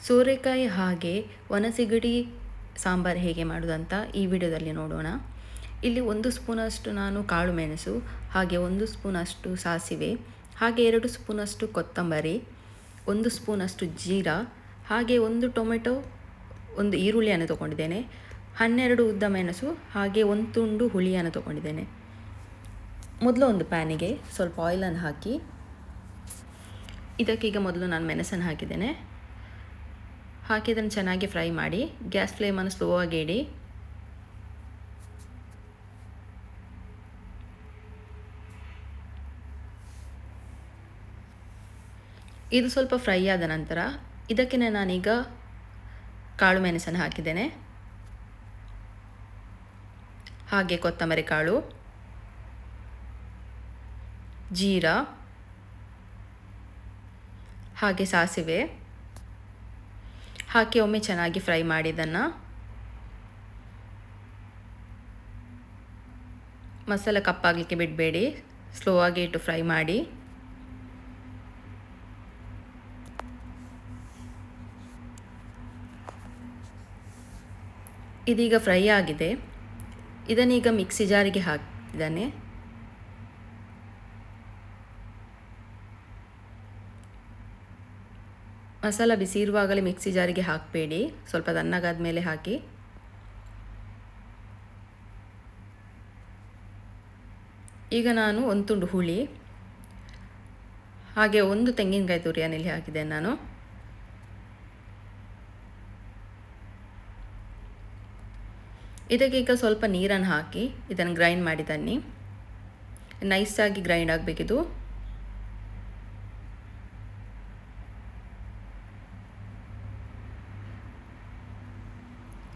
ಸೋರೆಕಾಯಿ ಹಾಗೆ ಒಣಸಿಗಡಿ ಸಾಂಬಾರು ಹೇಗೆ ಮಾಡೋದಂತ ಈ ವಿಡಿಯೋದಲ್ಲಿ ನೋಡೋಣ. ಇಲ್ಲಿ 1 ಸ್ಪೂನಷ್ಟು ನಾನು ಕಾಳು ಮೆಣಸು, ಹಾಗೆ 1 ಸ್ಪೂನಷ್ಟು ಸಾಸಿವೆ, ಹಾಗೆ 2 ಸ್ಪೂನಷ್ಟು ಕೊತ್ತಂಬರಿ, 1 ಸ್ಪೂನಷ್ಟು ಜೀರಾ, ಹಾಗೆ 1 ಟೊಮೆಟೊ, 1 ಈರುಳ್ಳಿಯನ್ನು ತೊಗೊಂಡಿದ್ದೇನೆ, 12 ಉದ್ದ ಮೆಣಸು, ಹಾಗೆ 1 ತುಂಡು ಹುಳಿಯನ್ನು ತೊಗೊಂಡಿದ್ದೇನೆ. ಮೊದಲು ಒಂದು ಪ್ಯಾನಿಗೆ ಸ್ವಲ್ಪ ಆಯಿಲನ್ನು ಹಾಕಿ, ಇದಕ್ಕೀಗ ಮೊದಲು ನಾನು ಮೆಣಸನ್ನು ಹಾಕಿದ್ದೇನೆ. ಹಾಕಿ ಇದನ್ನು ಚೆನ್ನಾಗಿ ಫ್ರೈ ಮಾಡಿ, ಗ್ಯಾಸ್ ಫ್ಲೇಮನ್ನು ಸ್ಲೋ ಆಗಿ ಇಡಿ. ಇದು ಸ್ವಲ್ಪ ಫ್ರೈ ಆದ ನಂತರ ಇದಕ್ಕೆ ನಾನೀಗ ಕಾಳು ಮೆಣಸನ್ನು ಹಾಕಿದ್ದೇನೆ, ಹಾಗೆ ಕೊತ್ತಂಬರಿ ಕಾಳು, ಜೀರಾ, ಹಾಗೆ ಸಾಸಿವೆ ಹಾಕಿ ಒಮ್ಮೆ ಚೆನ್ನಾಗಿ ಫ್ರೈ ಮಾಡಿ ಇದನ್ನು. ಮಸಾಲೆ ಕಪ್ಪಾಗಲಿಕ್ಕೆ ಬಿಡಬೇಡಿ, ಸ್ಲೋ ಆಗಿ ಇಟ್ಟು ಫ್ರೈ ಮಾಡಿ. ಇದೀಗ ಫ್ರೈ ಆಗಿದೆ. ಇದನ್ನೀಗ ಮಿಕ್ಸಿ ಜಾರಿಗೆ ಹಾಕಿದ್ದಾನೆ. ಮಸಾಲ ಬಿಸಿ ಇರುವಾಗಲೇ ಮಿಕ್ಸಿ ಜಾರಿಗೆ ಹಾಕಬೇಡಿ, ಸ್ವಲ್ಪ ತಣ್ಣಗಾದ ಮೇಲೆ ಹಾಕಿ. ಈಗ ನಾನು 1 ತುಂಡು ಹುಳಿ, ಹಾಗೆ 1 ತೆಂಗಿನಕಾಯಿ ತುರಿಯನ್ನು ಇಲ್ಲಿ ಹಾಕಿದ್ದೇನೆ ನಾನು. ಇದಕ್ಕೆ ಈಗ ಸ್ವಲ್ಪ ನೀರನ್ನು ಹಾಕಿ ಇದನ್ನು ಗ್ರೈಂಡ್ ಮಾಡಿ ತನ್ನಿ. ನೈಸಾಗಿ ಗ್ರೈಂಡ್ ಆಗಬೇಕಿದು.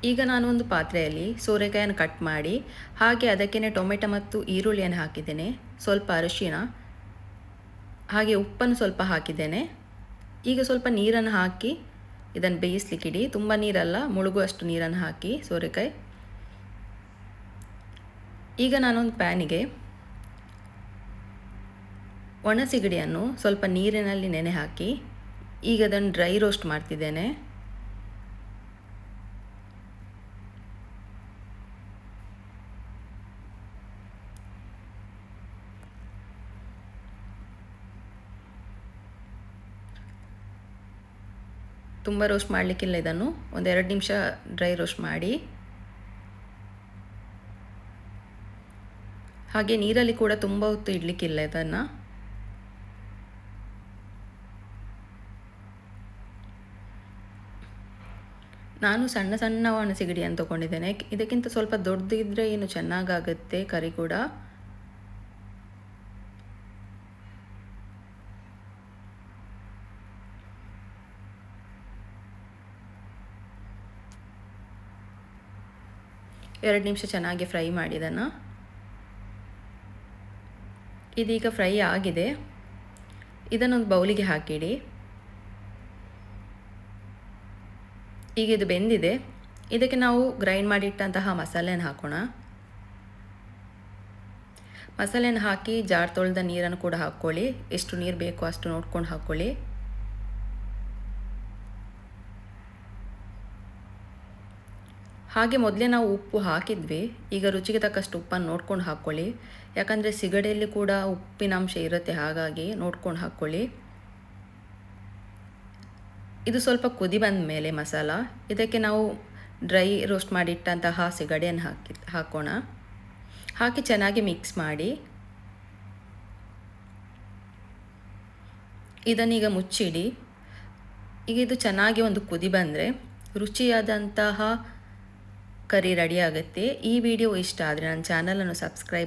ಈಗ ನಾನು ಒಂದು ಪಾತ್ರೆಯಲ್ಲಿ ಸೋರೆಕಾಯನ್ನು ಕಟ್ ಮಾಡಿ, ಹಾಗೆ ಅದಕ್ಕೇ ಟೊಮೆಟೊ ಮತ್ತು ಈರುಳ್ಳಿಯನ್ನು ಹಾಕಿದ್ದೇನೆ, ಸ್ವಲ್ಪ ಅರಿಶಿಣ, ಹಾಗೆ ಉಪ್ಪನ್ನು ಸ್ವಲ್ಪ ಹಾಕಿದ್ದೇನೆ. ಈಗ ಸ್ವಲ್ಪ ನೀರನ್ನು ಹಾಕಿ ಇದನ್ನು ಬೇಯಿಸ್ಲಿಕ್ಕಿಡಿ. ತುಂಬ ನೀರಲ್ಲ, ಮುಳುಗುವಷ್ಟು ನೀರನ್ನು ಹಾಕಿ ಸೋರೆಕಾಯಿ. ಈಗ ನಾನೊಂದು ಪ್ಯಾನಿಗೆ ಒಣ ಸಿಗಡಿಯನ್ನು ಸ್ವಲ್ಪ ನೀರಿನಲ್ಲಿ ನೆನೆ ಹಾಕಿ ಈಗ ಅದನ್ನು ಡ್ರೈ ರೋಸ್ಟ್ ಮಾಡ್ತಿದ್ದೇನೆ. ತುಂಬ ರೋಸ್ಟ್ ಮಾಡಲಿಕ್ಕಿಲ್ಲ, ಇದನ್ನು ಒಂದು 2 ನಿಮಿಷ ಡ್ರೈ ರೋಸ್ಟ್ ಮಾಡಿ. ಹಾಗೆ ನೀರಲ್ಲಿ ಕೂಡ ತುಂಬ ಹೊತ್ತು ಇಡಲಿಕ್ಕಿಲ್ಲ ಇದನ್ನು. ನಾನು ಸಣ್ಣ ಸಣ್ಣ ಒಣ ಸಿಗಡಿಯನ್ನು ತೊಗೊಂಡಿದ್ದೇನೆ. ಇದಕ್ಕಿಂತ ಸ್ವಲ್ಪ ದೊಡ್ಡದಿದ್ದರೆ ಏನು ಚೆನ್ನಾಗಾಗುತ್ತೆ ಕರಿ ಕೂಡ. ಎರಡು ನಿಮಿಷ ಚೆನ್ನಾಗಿ ಫ್ರೈ ಮಾಡಿ ಇದನ್ನು. ಇದೀಗ ಫ್ರೈ ಆಗಿದೆ. ಇದನ್ನೊಂದು ಬೌಲಿಗೆ ಹಾಕಿಡಿ. ಈಗ ಇದು ಬೆಂದಿದೆ. ಇದಕ್ಕೆ ನಾವು ಗ್ರೈಂಡ್ ಮಾಡಿಟ್ಟಂತಹ ಮಸಾಲೆಯನ್ನು ಹಾಕೋಣ. ಮಸಾಲೆಯನ್ನು ಹಾಕಿ ಜಾರ್ ತೊಳೆದ ನೀರನ್ನು ಕೂಡ ಹಾಕ್ಕೊಳ್ಳಿ. ಎಷ್ಟು ನೀರು ಬೇಕೋ ಅಷ್ಟು ನೋಡ್ಕೊಂಡು ಹಾಕ್ಕೊಳ್ಳಿ. ಹಾಗೆ ಮೊದಲೇ ನಾವು ಉಪ್ಪು ಹಾಕಿದ್ವಿ, ಈಗ ರುಚಿಗೆ ತಕ್ಕಷ್ಟು ಉಪ್ಪನ್ನು ನೋಡ್ಕೊಂಡು ಹಾಕ್ಕೊಳ್ಳಿ. ಯಾಕಂದರೆ ಸಿಗಡಿಯಲ್ಲಿ ಕೂಡ ಉಪ್ಪಿನಾಂಶ ಇರುತ್ತೆ, ಹಾಗಾಗಿ ನೋಡ್ಕೊಂಡು ಹಾಕ್ಕೊಳ್ಳಿ. ಇದು ಸ್ವಲ್ಪ ಕುದಿ ಬಂದ ಮೇಲೆ ಮಸಾಲ, ಇದಕ್ಕೆ ನಾವು ಡ್ರೈ ರೋಸ್ಟ್ ಮಾಡಿಟ್ಟಂತಹ ಸಿಗಡಿಯನ್ನು ಹಾಕೋಣ. ಹಾಕಿ ಚೆನ್ನಾಗಿ ಮಿಕ್ಸ್ ಮಾಡಿ ಇದನ್ನೀಗ ಮುಚ್ಚಿಡಿ. ಈಗ ಇದು ಚೆನ್ನಾಗಿ ಒಂದು ಕುದಿ ಬಂದರೆ ರುಚಿಯಾದಂತಹ ಕರಿ ರೆಡಿ ಆಗುತ್ತೆ. ಈ ವಿಡಿಯೋ ಇಷ್ಟ ಆದರೆ ನನ್ನ ಚಾನಲನ್ನು ಸಬ್ಸ್ಕ್ರೈಬ್ ಮಾಡಿ.